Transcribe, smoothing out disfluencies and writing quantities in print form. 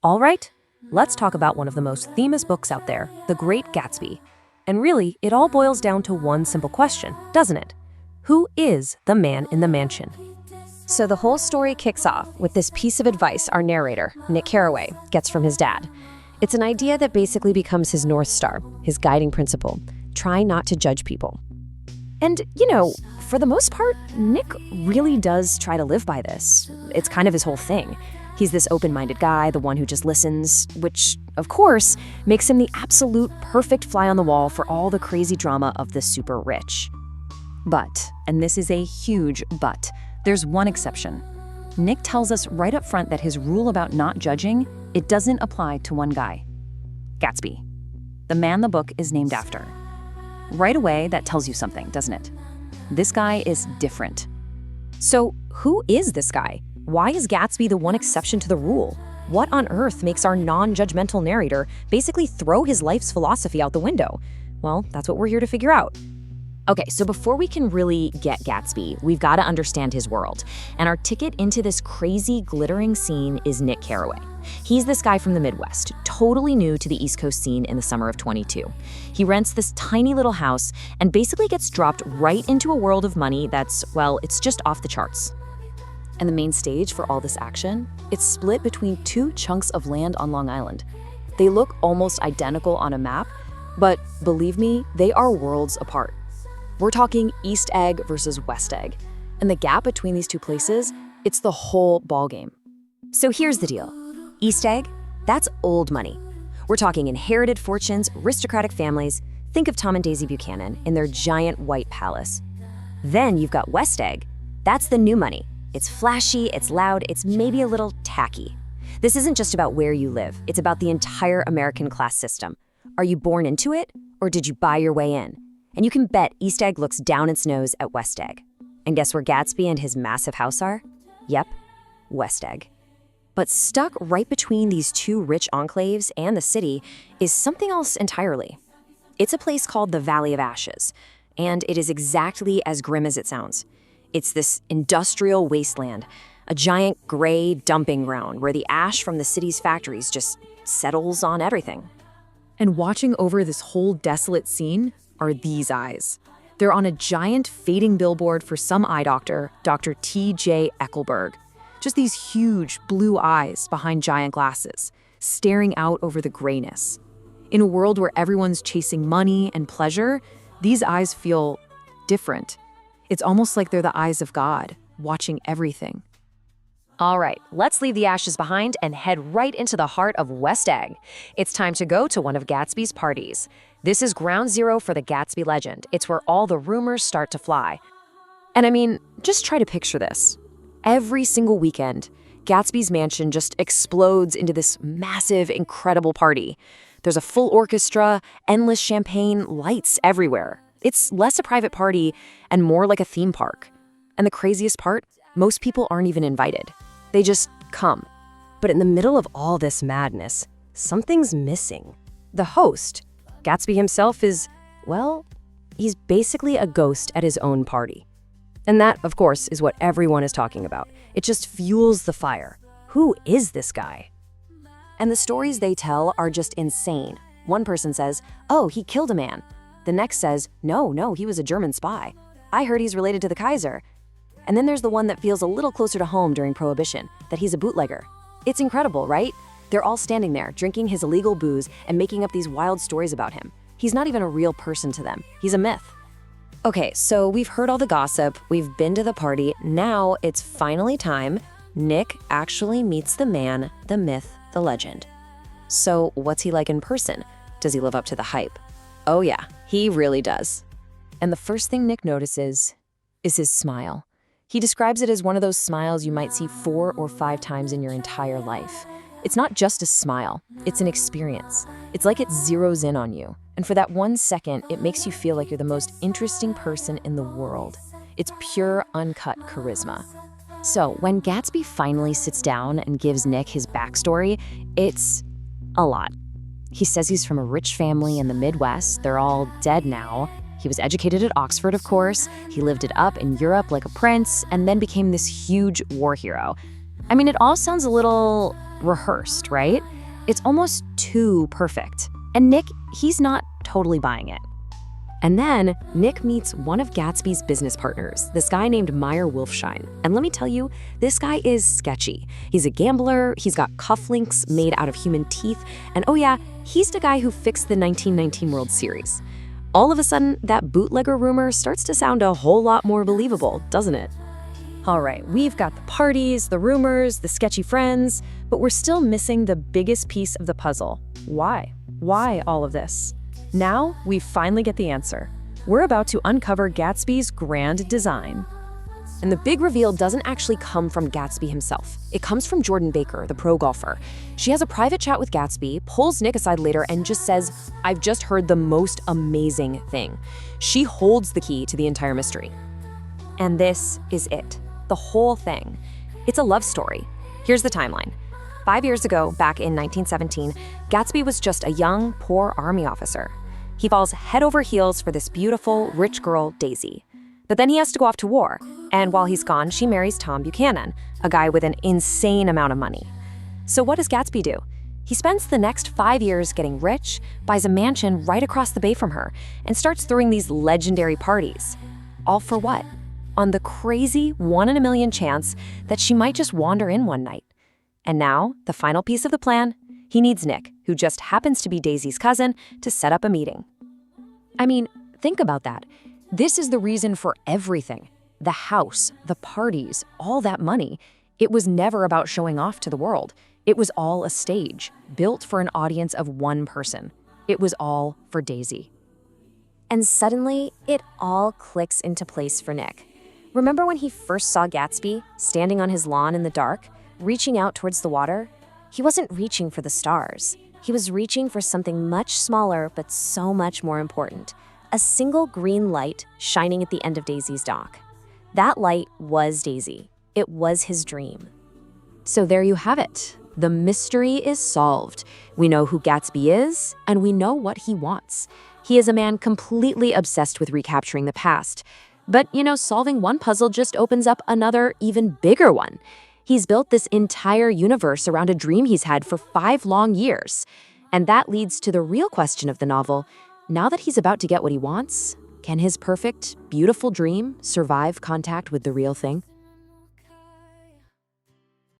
All right, let's talk about one of the most famous books out there, The Great Gatsby. And really, it all boils down to one simple question, doesn't it? Who is the man in the mansion? So the whole story kicks off with this piece of advice our narrator, Nick Carraway, gets from his dad. It's an idea that basically becomes his North Star, his guiding principle. Try not to judge people. And, for the most part, Nick really does try to live by this. It's kind of his whole thing. He's this open-minded guy, the one who just listens, which, of course, makes him the absolute perfect fly on the wall for all the crazy drama of the super rich. But, and this is a huge but, there's one exception. Nick tells us right up front that his rule about not judging, it doesn't apply to one guy. Gatsby, the man the book is named after. Right away, that tells you something, doesn't it? This guy is different. So who is this guy? Why is Gatsby the one exception to the rule? What on earth makes our non-judgmental narrator basically throw his life's philosophy out the window? Well, that's what we're here to figure out. Okay, so before we can really get Gatsby, we've got to understand his world. And our ticket into this crazy, glittering scene is Nick Carraway. He's this guy from the Midwest, totally new to the East Coast scene in the summer of 22. He rents this tiny little house and basically gets dropped right into a world of money that's, well, it's just off the charts. And the main stage for all this action, it's split between two chunks of land on Long Island. They look almost identical on a map, but believe me, they are worlds apart. We're talking East Egg versus West Egg. And the gap between these two places, it's the whole ballgame. So here's the deal. East Egg, that's old money. We're talking inherited fortunes, aristocratic families. Think of Tom and Daisy Buchanan in their giant white palace. Then you've got West Egg. That's the new money. It's flashy, it's loud, it's maybe a little tacky. This isn't just about where you live. It's about the entire American class system. Are you born into it, or did you buy your way in? And you can bet East Egg looks down its nose at West Egg. And guess where Gatsby and his massive house are? Yep, West Egg. But stuck right between these two rich enclaves and the city is something else entirely. It's a place called the Valley of Ashes, and it is exactly as grim as it sounds. It's this industrial wasteland, a giant gray dumping ground where the ash from the city's factories just settles on everything. And watching over this whole desolate scene are these eyes. They're on a giant fading billboard for some eye doctor, Dr. T.J. Eckelberg. Just these huge blue eyes behind giant glasses, staring out over the grayness. In a world where everyone's chasing money and pleasure, these eyes feel different. It's almost like they're the eyes of God, watching everything. All right, let's leave the ashes behind and head right into the heart of West Egg. It's time to go to one of Gatsby's parties. This is ground zero for the Gatsby legend. It's where all the rumors start to fly. And I mean, just try to picture this. Every single weekend, Gatsby's mansion just explodes into this massive, incredible party. There's a full orchestra, endless champagne, lights everywhere. It's less a private party and more like a theme park. And the craziest part, most people aren't even invited. They just come. But in the middle of all this madness, something's missing. The host, Gatsby himself, is, well, he's basically a ghost at his own party. And that, of course, is what everyone is talking about. It just fuels the fire. Who is this guy? And the stories they tell are just insane. One person says, "Oh, he killed a man." The next says, No, he was a German spy. I heard he's related to the Kaiser." And then there's the one that feels a little closer to home during Prohibition, that he's a bootlegger. It's incredible, right? They're all standing there, drinking his illegal booze and making up these wild stories about him. He's not even a real person to them. He's a myth. Okay, so we've heard all the gossip, we've been to the party, now it's finally time. Nick actually meets the man, the myth, the legend. So what's he like in person? Does he live up to the hype? Oh yeah, he really does. And the first thing Nick notices is his smile. He describes it as one of those smiles you might see 4 or 5 times in your entire life. It's not just a smile, it's an experience. It's like it zeroes in on you. And for that 1 second, it makes you feel like you're the most interesting person in the world. It's pure, uncut charisma. So when Gatsby finally sits down and gives Nick his backstory, it's a lot. He says he's from a rich family in the Midwest. They're all dead now. He was educated at Oxford, of course. He lived it up in Europe like a prince and then became this huge war hero. I mean, it all sounds a little rehearsed, right? It's almost too perfect. And Nick, he's not totally buying it. And then Nick meets one of Gatsby's business partners, this guy named Meyer Wolfshine. And let me tell you, this guy is sketchy. He's a gambler, he's got cufflinks made out of human teeth, and oh yeah, he's the guy who fixed the 1919 World Series. All of a sudden, that bootlegger rumor starts to sound a whole lot more believable, doesn't it? All right, we've got the parties, the rumors, the sketchy friends, but we're still missing the biggest piece of the puzzle. Why? Why all of this? Now, we finally get the answer. We're about to uncover Gatsby's grand design. And the big reveal doesn't actually come from Gatsby himself. It comes from Jordan Baker, the pro golfer. She has a private chat with Gatsby, pulls Nick aside later, and just says, "I've just heard the most amazing thing." She holds the key to the entire mystery. And this is it. The whole thing. It's a love story. Here's the timeline. 5 years ago, back in 1917, Gatsby was just a young, poor army officer. He falls head over heels for this beautiful, rich girl, Daisy. But then he has to go off to war, and while he's gone, she marries Tom Buchanan, a guy with an insane amount of money. So what does Gatsby do? He spends the next 5 years getting rich, buys a mansion right across the bay from her, and starts throwing these legendary parties. All for what? On the crazy 1 in a million chance that she might just wander in one night. And now, the final piece of the plan, he needs Nick, who just happens to be Daisy's cousin, to set up a meeting. I mean, think about that. This is the reason for everything. The house, the parties, all that money. It was never about showing off to the world. It was all a stage, built for an audience of one person. It was all for Daisy. And suddenly, it all clicks into place for Nick. Remember when he first saw Gatsby, standing on his lawn in the dark, reaching out towards the water? He wasn't reaching for the stars. He was reaching for something much smaller but so much more important. A single green light shining at the end of Daisy's dock. That light was Daisy. It was his dream. So there you have it. The mystery is solved. We know who Gatsby is, and we know what he wants. He is a man completely obsessed with recapturing the past. But, solving one puzzle just opens up another, even bigger one. He's built this entire universe around a dream he's had for 5 long years. And that leads to the real question of the novel. Now that he's about to get what he wants, can his perfect, beautiful dream survive contact with the real thing?